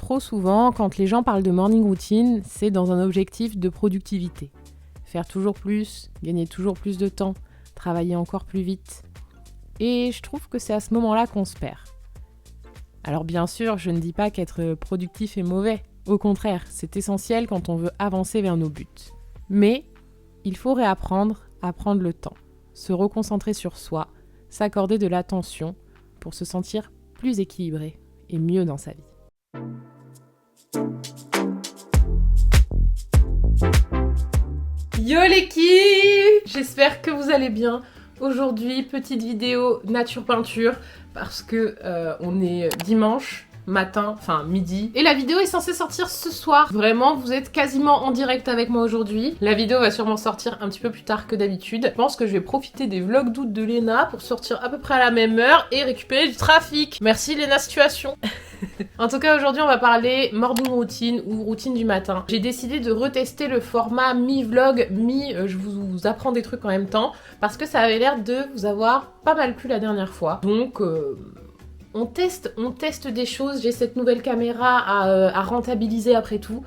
Trop souvent, quand les gens parlent de morning routine, c'est dans un objectif de productivité. Faire toujours plus, gagner toujours plus de temps, travailler encore plus vite. Et je trouve que c'est à ce moment-là qu'on se perd. Alors bien sûr, je ne dis pas qu'être productif est mauvais. Au contraire, c'est essentiel quand on veut avancer vers nos buts. Mais il faut réapprendre à prendre le temps, se reconcentrer sur soi, s'accorder de l'attention pour se sentir plus équilibré et mieux dans sa vie. Yo l'équipe! J'espère que vous allez bien. Aujourd'hui, petite vidéo nature peinture parce que on est dimanche matin, enfin midi. Et la vidéo est censée sortir ce soir. Vraiment, vous êtes quasiment en direct avec moi aujourd'hui. La vidéo va sûrement sortir un petit peu plus tard que d'habitude. Je pense que je vais profiter des vlogs d'août de Léna pour sortir à peu près à la même heure et récupérer du trafic. Merci Léna Situation. En tout cas, aujourd'hui, on va parler morning routine ou routine du matin. J'ai décidé de retester le format mi-vlog, je vous apprends des trucs en même temps parce que ça avait l'air de vous avoir pas mal plu la dernière fois. Donc... On teste des choses, j'ai cette nouvelle caméra à rentabiliser après tout.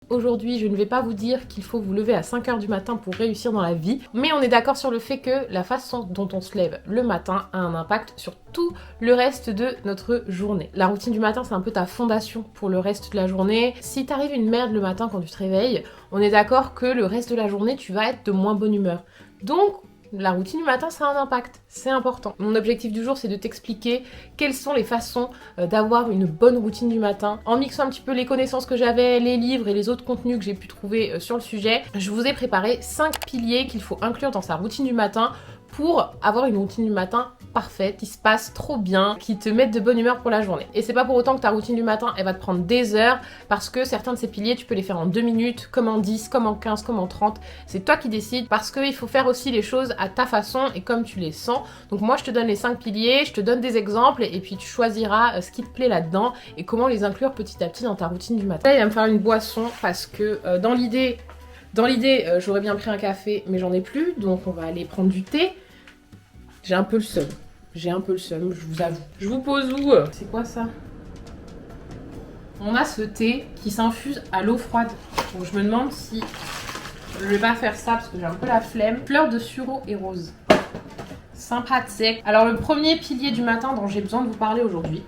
Aujourd'hui, je ne vais pas vous dire qu'il faut vous lever à 5h du matin pour réussir dans la vie, mais on est d'accord sur le fait que la façon dont on se lève le matin a un impact sur tout le reste de notre journée. La routine du matin, c'est un peu ta fondation pour le reste de la journée. Si t'arrives une merde le matin quand tu te réveilles, on est d'accord que le reste de la journée, tu vas être de moins bonne humeur. Donc, la routine du matin, ça a un impact, c'est important. Mon objectif du jour, c'est de t'expliquer quelles sont les façons d'avoir une bonne routine du matin. En mixant un petit peu les connaissances que j'avais, les livres et les autres contenus que j'ai pu trouver sur le sujet, je vous ai préparé 5 piliers qu'il faut inclure dans sa routine du matin pour avoir une routine du matin parfaite, qui se passe trop bien, qui te mette de bonne humeur pour la journée. Et c'est pas pour autant que ta routine du matin, elle va te prendre des heures, parce que certains de ces piliers, tu peux les faire en 2 minutes, comme en 10, comme en 15, comme en 30. C'est toi qui décides, parce qu'il faut faire aussi les choses à ta façon et comme tu les sens. Donc moi, je te donne les 5 piliers, je te donne des exemples, et puis tu choisiras ce qui te plaît là-dedans, et comment les inclure petit à petit dans ta routine du matin. Là, il va me faire une boisson, parce que dans l'idée, j'aurais bien pris un café, mais j'en ai plus, donc on va aller prendre du thé. J'ai un peu le seum, je vous avoue. Je vous pose où? C'est quoi ça? On a ce thé qui s'infuse à l'eau froide. Donc je me demande si je vais pas faire ça parce que j'ai un peu la flemme. Fleur de sureau et rose. Sympathique. Alors le premier pilier du matin dont j'ai besoin de vous parler aujourd'hui.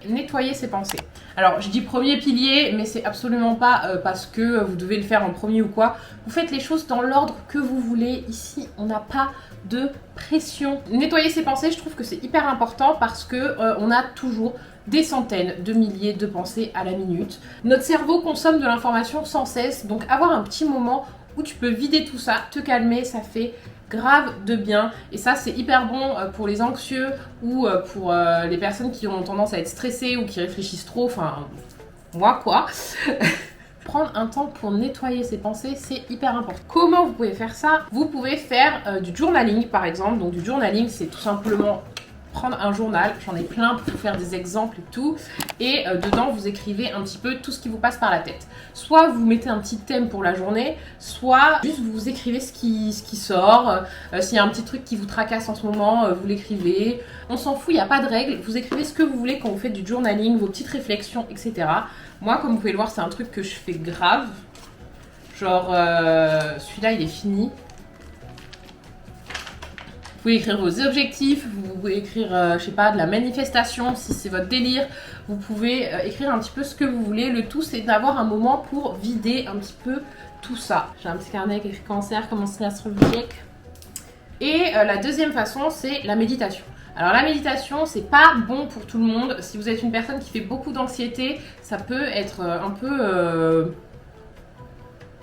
Nettoyer ses pensées. Alors je dis premier pilier, mais c'est absolument pas parce que vous devez le faire en premier ou quoi. Vous faites les choses dans l'ordre que vous voulez. Ici, on n'a pas de pression. Nettoyer ses pensées, je trouve que c'est hyper important parce que on a toujours des centaines de milliers de pensées à la minute. Notre cerveau consomme de l'information sans cesse, donc avoir un petit moment où tu peux vider tout ça, te calmer, ça fait grave de bien. Et ça, c'est hyper bon pour les anxieux ou pour les personnes qui ont tendance à être stressées ou qui réfléchissent trop, enfin, moi quoi. Prendre un temps pour nettoyer ses pensées, c'est hyper important. Comment vous pouvez faire ça? Vous pouvez faire du journaling par exemple. Donc du journaling, c'est tout simplement prendre un journal, j'en ai plein pour vous faire des exemples et tout, et dedans vous écrivez un petit peu tout ce qui vous passe par la tête. Soit vous mettez un petit thème pour la journée, soit juste vous écrivez ce qui sort, s'il y a un petit truc qui vous tracasse en ce moment, vous l'écrivez. On s'en fout, il n'y a pas de règle, vous écrivez ce que vous voulez quand vous faites du journaling, vos petites réflexions, etc. Moi, comme vous pouvez le voir, c'est un truc que je fais grave. Genre, celui-là il est fini. Vous pouvez écrire vos objectifs, vous pouvez écrire, je sais pas, de la manifestation si c'est votre délire. Vous pouvez écrire un petit peu ce que vous voulez. Le tout, c'est d'avoir un moment pour vider un petit peu tout ça. J'ai un petit carnet avec écrit cancer, comme un signe astrologique. Et la deuxième façon, c'est la méditation. Alors la méditation, c'est pas bon pour tout le monde. Si vous êtes une personne qui fait beaucoup d'anxiété, ça peut être un peu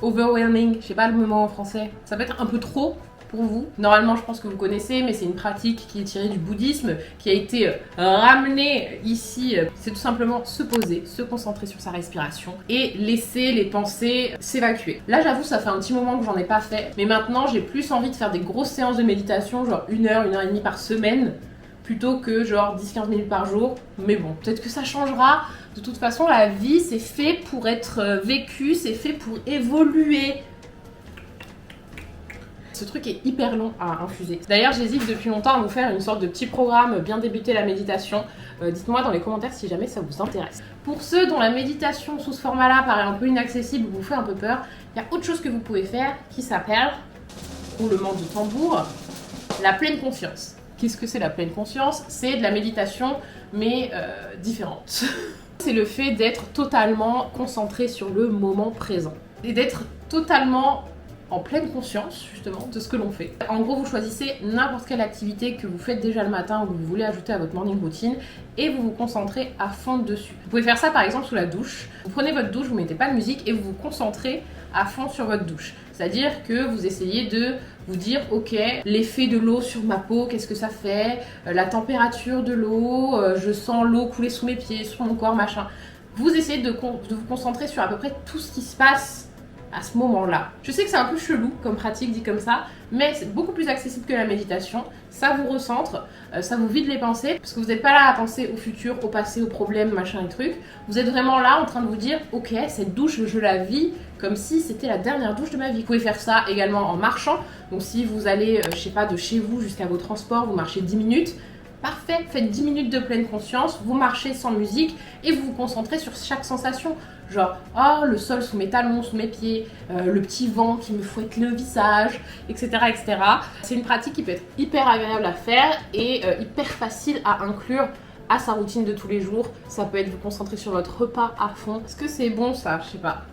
overwhelming. Je sais pas le mot en français. Ça peut être un peu trop pour vous. Normalement, je pense que vous connaissez, mais c'est une pratique qui est tirée du bouddhisme, qui a été ramenée ici. C'est tout simplement se poser, se concentrer sur sa respiration et laisser les pensées s'évacuer. Là, j'avoue, ça fait un petit moment que j'en ai pas fait, mais maintenant, j'ai plus envie de faire des grosses séances de méditation, genre 1 heure, 1 heure et demie par semaine, plutôt que genre 10-15 minutes par jour. Mais bon, peut-être que ça changera. De toute façon, la vie, c'est fait pour être vécu, c'est fait pour évoluer. Ce truc est hyper long à infuser. D'ailleurs, j'hésite depuis longtemps à vous faire une sorte de petit programme bien débuter la méditation. Dites-moi dans les commentaires si jamais ça vous intéresse. Pour ceux dont la méditation sous ce format-là paraît un peu inaccessible ou vous fait un peu peur, il y a autre chose que vous pouvez faire qui s'appelle, roulement de tambour, la pleine conscience. Qu'est-ce que c'est la pleine conscience? C'est de la méditation, mais différente. C'est le fait d'être totalement concentré sur le moment présent. Et d'être totalement en pleine conscience, justement, de ce que l'on fait. En gros, vous choisissez n'importe quelle activité que vous faites déjà le matin ou que vous voulez ajouter à votre morning routine et vous vous concentrez à fond dessus. Vous pouvez faire ça, par exemple, sous la douche. Vous prenez votre douche, vous mettez pas de musique et vous vous concentrez à fond sur votre douche. C'est-à-dire que vous essayez de vous dire, ok, l'effet de l'eau sur ma peau, qu'est-ce que ça fait? La température de l'eau, je sens l'eau couler sous mes pieds, sur mon corps, machin. Vous essayez de vous concentrer sur à peu près tout ce qui se passe à ce moment-là. Je sais que c'est un peu chelou comme pratique dit comme ça, mais c'est beaucoup plus accessible que la méditation. Ça vous recentre, ça vous vide les pensées, parce que vous n'êtes pas là à penser au futur, au passé, aux problèmes, machin et trucs. Vous êtes vraiment là en train de vous dire, ok, cette douche, je la vis comme si c'était la dernière douche de ma vie. Vous pouvez faire ça également en marchant. Donc si vous allez, je sais pas, de chez vous jusqu'à vos transports, vous marchez 10 minutes. Parfait, faites 10 minutes de pleine conscience, vous marchez sans musique et vous vous concentrez sur chaque sensation. Genre, oh, le sol sous mes talons, sous mes pieds, le petit vent qui me fouette le visage, etc. etc. C'est une pratique qui peut être hyper agréable à faire et hyper facile à inclure à sa routine de tous les jours. Ça peut être vous concentrer sur votre repas à fond. Est-ce que c'est bon ça? Je sais pas.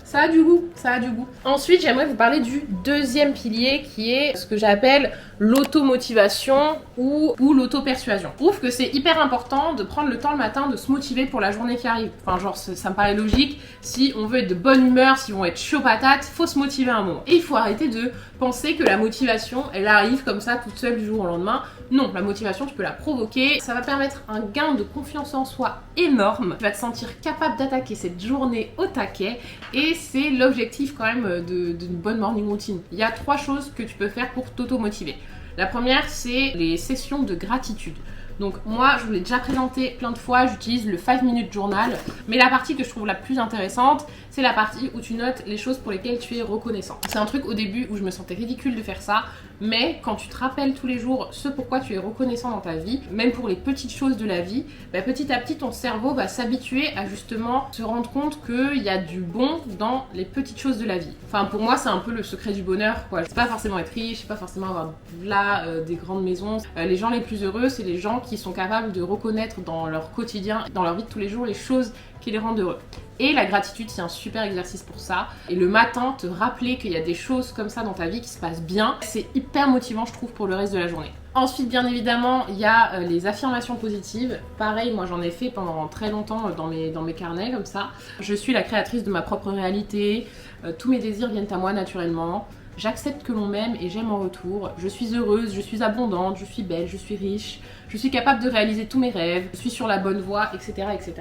Ça a du goût, ça a du goût. Ensuite, j'aimerais vous parler du deuxième pilier qui est ce que j'appelle l'automotivation ou l'auto-persuasion. Je trouve que c'est hyper important de prendre le temps le matin de se motiver pour la journée qui arrive. Enfin, genre, ça me paraît logique. Si on veut être de bonne humeur, si on veut être chaud patate, faut se motiver un moment. Et il faut arrêter de penser que la motivation, elle arrive comme ça toute seule du jour au lendemain. Non, la motivation, tu peux la provoquer. Ça va permettre un gain de confiance en soi énorme. Tu vas te sentir capable d'attaquer cette journée au taquet. Et c'est l'objectif quand même d'une bonne morning routine. Il y a 3 choses que tu peux faire pour t'auto-motiver. La première, c'est les sessions de gratitude. Donc moi, je vous l'ai déjà présenté plein de fois, j'utilise le 5 minutes journal, mais la partie que je trouve la plus intéressante, c'est la partie où tu notes les choses pour lesquelles tu es reconnaissant. C'est un truc au début où je me sentais ridicule de faire ça, mais quand tu te rappelles tous les jours ce pourquoi tu es reconnaissant dans ta vie, même pour les petites choses de la vie, bah, petit à petit ton cerveau va s'habituer à justement se rendre compte qu'il y a du bon dans les petites choses de la vie. Enfin pour moi c'est un peu le secret du bonheur quoi. C'est pas forcément être riche, c'est pas forcément avoir là des grandes maisons. Les gens les plus heureux c'est les gens qui sont capables de reconnaître dans leur quotidien, dans leur vie de tous les jours les choses qui les rendent heureux. Et la gratitude, c'est un super exercice pour ça. Et le matin, te rappeler qu'il y a des choses comme ça dans ta vie qui se passent bien, c'est hyper motivant, je trouve, pour le reste de la journée. Ensuite, bien évidemment, il y a les affirmations positives. Pareil, moi j'en ai fait pendant très longtemps dans mes carnets, comme ça. Je suis la créatrice de ma propre réalité. Tous mes désirs viennent à moi naturellement. J'accepte que l'on m'aime et j'aime en retour. Je suis heureuse, je suis abondante, je suis belle, je suis riche. Je suis capable de réaliser tous mes rêves. Je suis sur la bonne voie, etc. etc.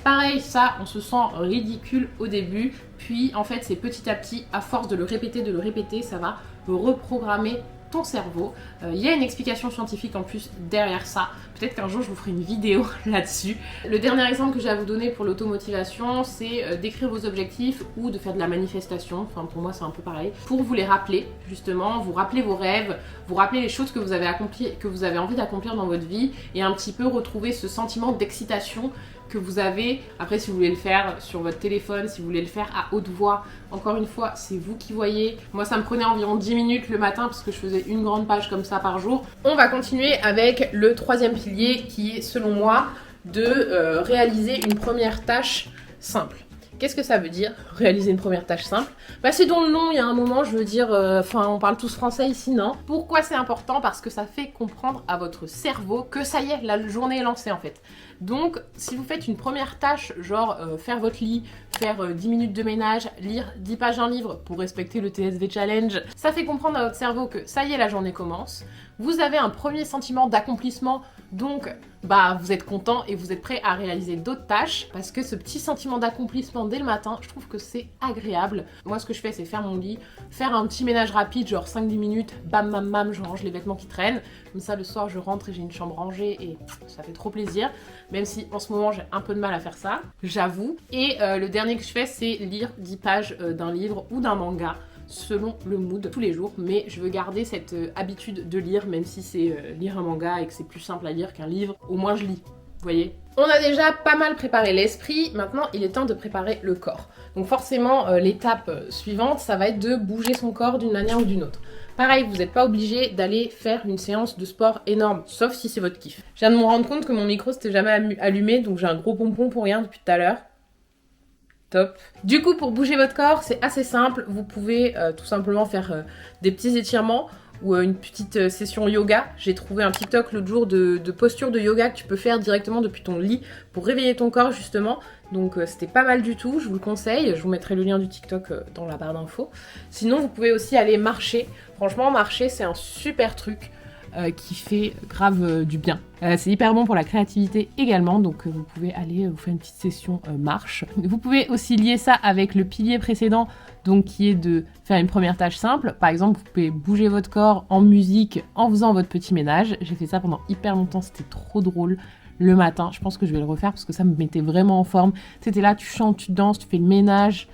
Pareil, ça, on se sent ridicule au début. Puis, en fait, c'est petit à petit, à force de le répéter, ça va reprogrammer ton cerveau. Il y a une explication scientifique en plus derrière ça. Peut-être qu'un jour je vous ferai une vidéo là-dessus. Le dernier exemple que j'ai à vous donner pour l'automotivation, c'est d'écrire vos objectifs ou de faire de la manifestation. Enfin pour moi c'est un peu pareil. Pour vous les rappeler justement, vous rappeler vos rêves, vous rappeler les choses que vous avez accomplies, que vous avez envie d'accomplir dans votre vie et un petit peu retrouver ce sentiment d'excitation que vous avez. Après si vous voulez le faire sur votre téléphone, si vous voulez le faire à haute voix, encore une fois c'est vous qui voyez. Moi ça me prenait environ 10 minutes le matin parce que je faisais une grande page comme ça par jour. On va continuer avec le troisième pilier qui est selon moi de réaliser une première tâche simple. Qu'est-ce que ça veut dire, réaliser une première tâche simple? Bah c'est dans le nom, il y a un moment, je veux dire, on parle tous français ici, non? Pourquoi c'est important? Parce que ça fait comprendre à votre cerveau que ça y est, la journée est lancée en fait. Donc, si vous faites une première tâche, genre faire votre lit, faire 10 minutes de ménage, lire 10 pages d'un livre pour respecter le TSV Challenge, ça fait comprendre à votre cerveau que ça y est, la journée commence. vous avez un premier sentiment d'accomplissement, donc bah vous êtes content et vous êtes prêt à réaliser d'autres tâches, parce que ce petit sentiment d'accomplissement dès le matin, je trouve que c'est agréable. Moi ce que je fais c'est faire mon lit, faire un petit ménage rapide, genre 5-10 minutes, bam bam bam, je range les vêtements qui traînent, comme ça le soir je rentre et j'ai une chambre rangée et ça fait trop plaisir, même si en ce moment j'ai un peu de mal à faire ça, j'avoue. Et le dernier que je fais c'est lire 10 pages d'un livre ou d'un manga, selon le mood, tous les jours, mais je veux garder cette habitude de lire, même si c'est lire un manga et que c'est plus simple à lire qu'un livre, au moins je lis, vous voyez. On a déjà pas mal préparé l'esprit, maintenant il est temps de préparer le corps. Donc forcément, l'étape suivante, ça va être de bouger son corps d'une manière ou d'une autre. Pareil, vous n'êtes pas obligé d'aller faire une séance de sport énorme, sauf si c'est votre kiff. Je viens de me rendre compte que mon micro s'était jamais allumé, donc j'ai un gros pompon pour rien depuis tout à l'heure. Top. Du coup, pour bouger votre corps, c'est assez simple. Vous pouvez tout simplement faire des petits étirements ou une petite session yoga. J'ai trouvé un TikTok l'autre jour de posture de yoga que tu peux faire directement depuis ton lit pour réveiller ton corps justement. Donc c'était pas mal du tout, je vous le conseille. Je vous mettrai le lien du TikTok dans la barre d'infos. Sinon, vous pouvez aussi aller marcher. Franchement, marcher, c'est un super truc. Qui fait grave du bien. C'est hyper bon pour la créativité également, donc vous pouvez aller vous faire une petite session marche. Vous pouvez aussi lier ça avec le pilier précédent, donc qui est de faire une première tâche simple. Par exemple, vous pouvez bouger votre corps en musique en faisant votre petit ménage. J'ai fait ça pendant hyper longtemps, c'était trop drôle. Le matin, je pense que je vais le refaire parce que ça me mettait vraiment en forme. C'était là, tu chantes, tu danses, tu fais le ménage,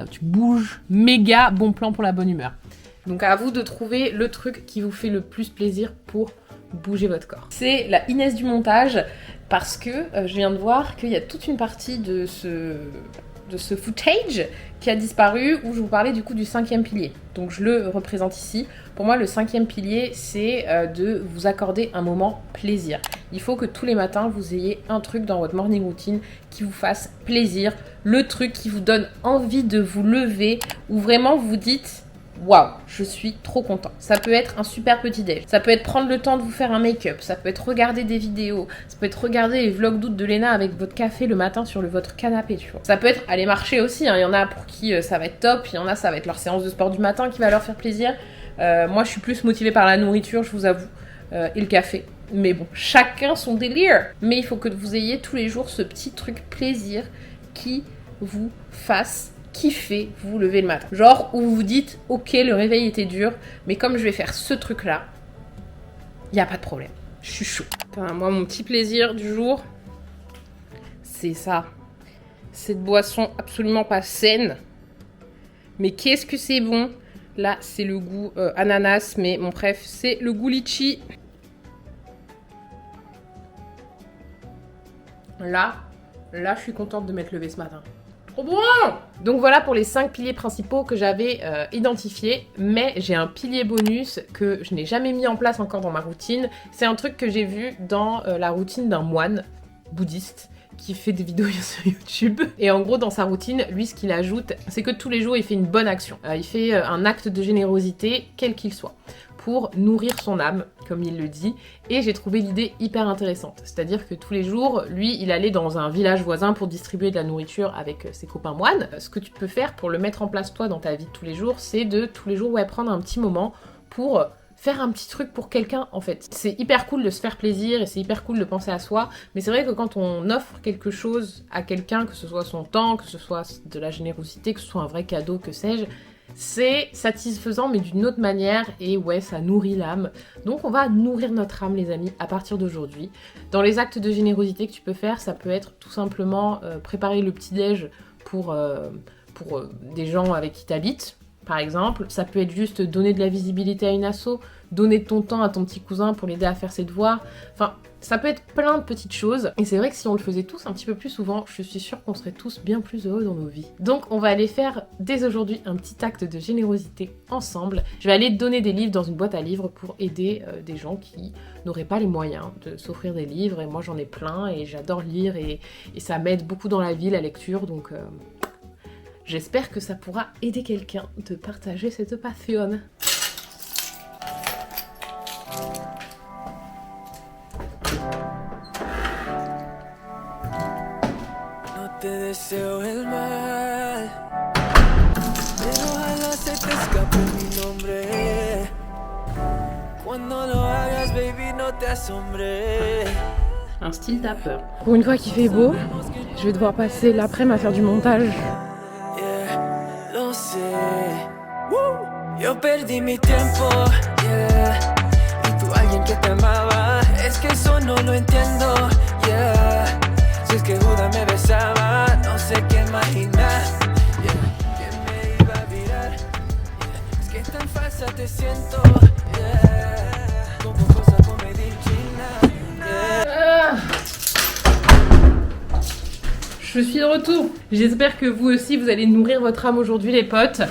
tu bouges. Méga bon plan pour la bonne humeur. Donc à vous de trouver le truc qui vous fait le plus plaisir pour bouger votre corps. C'est la Inès du montage parce que je viens de voir qu'il y a toute une partie de ce footage qui a disparu où je vous parlais du coup du 5e pilier. Donc je le représente ici. Pour moi le 5e pilier c'est de vous accorder un moment plaisir. Il faut que tous les matins vous ayez un truc dans votre morning routine qui vous fasse plaisir. Le truc qui vous donne envie de vous lever ou vraiment vous dites waouh, je suis trop content. Ça peut être un super petit déj. Ça peut être prendre le temps de vous faire un make-up. Ça peut être regarder des vidéos. Ça peut être regarder les vlogs d'août de Léna avec votre café le matin sur votre canapé, tu vois. Ça peut être aller marcher aussi. Hein. Il y en a pour qui ça va être top. Il y en a, ça va être leur séance de sport du matin qui va leur faire plaisir. Moi, je suis plus motivée par la nourriture, je vous avoue, et le café. Mais bon, chacun son délire. Mais il faut que vous ayez tous les jours ce petit truc plaisir qui vous fasse kiffer vous lever le matin. Genre où vous vous dites ok le réveil était dur mais comme je vais faire ce truc là, y a pas de problème. Je suis chaud. Enfin, moi mon petit plaisir du jour, c'est ça. Cette boisson absolument pas saine. Mais qu'est-ce que c'est bon. Là c'est le goût ananas mais mon préf c'est le goût litchi. Là je suis contente de m'être levée ce matin. Trop bon! Donc voilà pour les 5 piliers principaux que j'avais identifiés, mais j'ai un pilier bonus que je n'ai jamais mis en place encore dans ma routine. C'est un truc que j'ai vu dans la routine d'un moine bouddhiste qui fait des vidéos sur YouTube. Et en gros, dans sa routine, lui, ce qu'il ajoute, c'est que tous les jours, il fait une bonne action. Il fait un acte de générosité, quel qu'il soit, pour nourrir son âme, comme il le dit. Et j'ai trouvé l'idée hyper intéressante. C'est-à-dire que tous les jours, lui, il allait dans un village voisin pour distribuer de la nourriture avec ses copains moines. Ce que tu peux faire pour le mettre en place, toi, dans ta vie de tous les jours, c'est de tous les jours, prendre un petit moment pour faire un petit truc pour quelqu'un en fait. C'est hyper cool de se faire plaisir et c'est hyper cool de penser à soi, mais c'est vrai que quand on offre quelque chose à quelqu'un, que ce soit son temps, que ce soit de la générosité, que ce soit un vrai cadeau, que sais-je, c'est satisfaisant mais d'une autre manière et ça nourrit l'âme. Donc on va nourrir notre âme les amis à partir d'aujourd'hui. Dans les actes de générosité que tu peux faire, ça peut être tout simplement préparer le petit-déj pour des gens avec qui t'habites. Par exemple, ça peut être juste donner de la visibilité à une asso, donner de ton temps à ton petit cousin pour l'aider à faire ses devoirs. Enfin, ça peut être plein de petites choses. Et c'est vrai que si on le faisait tous un petit peu plus souvent, je suis sûre qu'on serait tous bien plus heureux dans nos vies. Donc on va aller faire dès aujourd'hui un petit acte de générosité ensemble. Je vais aller donner des livres dans une boîte à livres pour aider des gens qui n'auraient pas les moyens de s'offrir des livres. Et moi j'en ai plein et j'adore lire et ça m'aide beaucoup dans la vie, la lecture. Donc j'espère que ça pourra aider quelqu'un de partager cette passion. Te deseo el mal, pero ojalá se te escape mi nombre. Cuando lo hagas, baby, no te asombres. Un style tapeur. Pour une fois qu'il fait beau, je vais devoir passer l'après-midi à faire du montage. Yeah, lo sé. Yo perdí mi tiempo, yeah. Y tú alguien que te amaba. Es que eso no lo entiendo, yeah. Si es que Judas me besaba, no sé qué imaginar, yeah. Que me iba a virar, yeah. Es que tan falsa te siento, yeah. Como cosa con medicina, yeah. Je suis de retour. J'espère que vous aussi, vous allez nourrir votre âme aujourd'hui, les potes.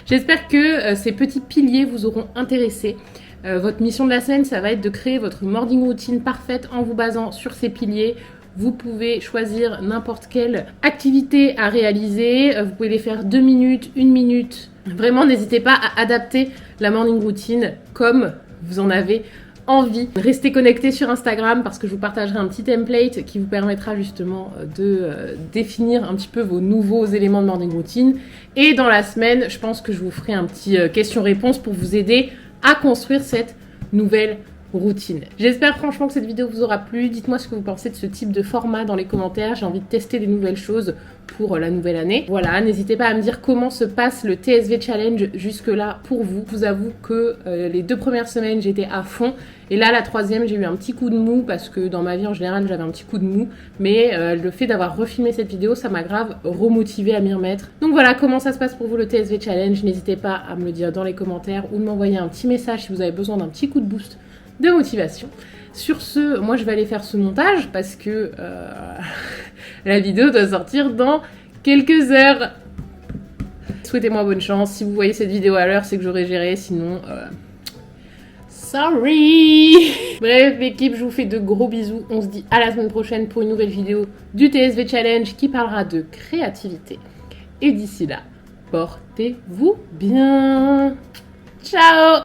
J'espère que ces petits piliers vous auront intéressé. Votre mission de la semaine, ça va être de créer votre morning routine parfaite en vous basant sur ces piliers. Vous pouvez choisir n'importe quelle activité à réaliser. Vous pouvez les faire 2 minutes, 1 minute. Vraiment, n'hésitez pas à adapter la morning routine comme vous en avez envie. Restez connectés sur Instagram parce que je vous partagerai un petit template qui vous permettra justement de définir un petit peu vos nouveaux éléments de morning routine. Et dans la semaine, je pense que je vous ferai un petit question-réponse pour vous aider à construire cette nouvelle routine. J'espère franchement que cette vidéo vous aura plu. Dites-moi ce que vous pensez de ce type de format dans les commentaires. J'ai envie de tester des nouvelles choses pour la nouvelle année. Voilà, n'hésitez pas à me dire comment se passe le TSV Challenge jusque-là pour vous. Je vous avoue que les 2 premières semaines, j'étais à fond. Et là, la 3e, j'ai eu un petit coup de mou parce que dans ma vie, en général, j'avais un petit coup de mou. Mais le fait d'avoir refilmé cette vidéo, ça m'a grave remotivée à m'y remettre. Donc voilà, comment ça se passe pour vous le TSV Challenge. N'hésitez pas à me le dire dans les commentaires ou de m'envoyer un petit message si vous avez besoin d'un petit coup de boost de motivation. Sur ce, moi je vais aller faire ce montage parce que la vidéo doit sortir dans quelques heures. Souhaitez-moi bonne chance. Si vous voyez cette vidéo à l'heure, c'est que j'aurai géré, sinon sorry. Bref, l'équipe, je vous fais de gros bisous. On se dit à la semaine prochaine pour une nouvelle vidéo du TSV Challenge qui parlera de créativité. Et d'ici là, portez-vous bien. Ciao.